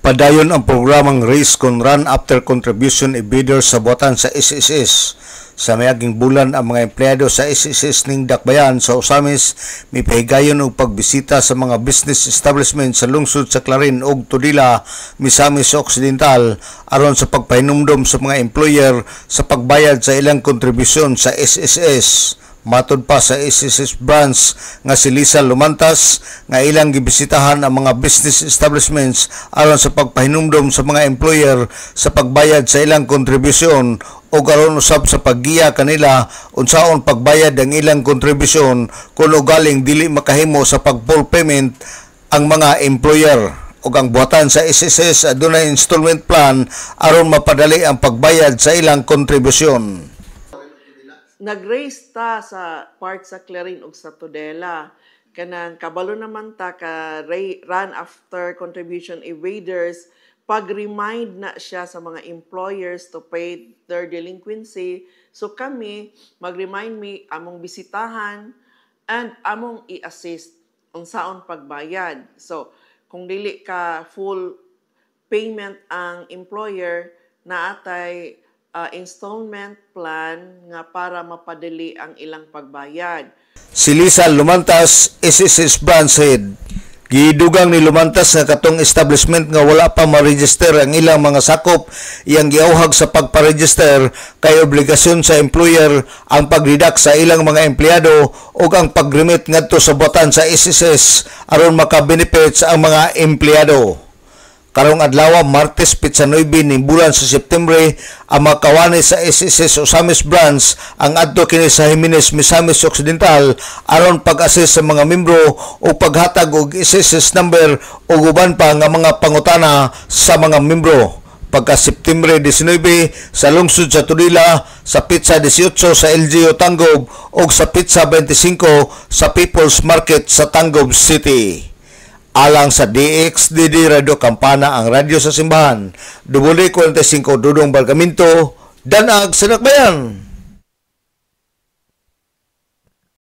Padayon ang programang Race con Run After Contribution Evaders sa buhatan sa SSS. Sa mayaging bulan ang mga empleyado sa SSS ning Dakbayan sa Osamis mipahigayon og pagbisita sa mga business establishment sa lungsod sa Clarin ug Tudela, Misamis Occidental aron sa pagpahinumdom sa mga employer sa pagbayad sa ilang kontribusyon sa SSS. Matod pa sa SSS branch nga si Lisa Lumantas nga ilang gibisitahan ang mga business establishments aron sa pagpahinumdom sa mga employer sa pagbayad sa ilang kontribusyon o karon usab sa paggiya kanila unsaon pagbayad ang ilang kontribusyon kung ugaling dili makahimo sa pag-full payment ang mga employer. O ang buhatan sa SSS adunay installment plan aron mapadali ang pagbayad sa ilang kontribusyon. Nag-race ta sa part sa Clarin ug sa Tudela. Kanang kabalo naman ta ka run after contribution evaders, pag-remind na siya sa mga employers to pay their delinquency. So kami, mag-remind me among bisitahan and among i-assist ang saon pagbayad. So kung dili ka full payment ang employer, naatay installment plan nga para mapadali ang ilang pagbayad. Si Lisa Lumantas, SSS branch head. Gidugang ni Lumantas nga katong establishment nga wala pa ma-register ang ilang mga sakop, iyang giauhag sa pagpa-register kay obligasyon sa employer ang pag-deduct sa ilang mga empleyado o ang pag-remit ngadto sa buhatan sa SSS aron maka-benefits ang mga empleyado. Karong adlaw Martes pitsa 9 ning bulan sa Septembre ang makawani sa SSS Osamis branch ang adto kini sa Jimenez, Misamis Occidental aron pag-assist sa mga membro o paghatag og SSS number o uban pa nga mga pangutana sa mga membro. Pagka Septembre 19 sa lungsod sa Tudela, sa Pizza 18 sa LGU Tangob o sa Pizza 25 sa People's Market sa Tangob City. Alang sa DXDD Radio Kampana ang radyo sa simbahan, WD45 Dudong Bargamento, Danag sa Dakbayan.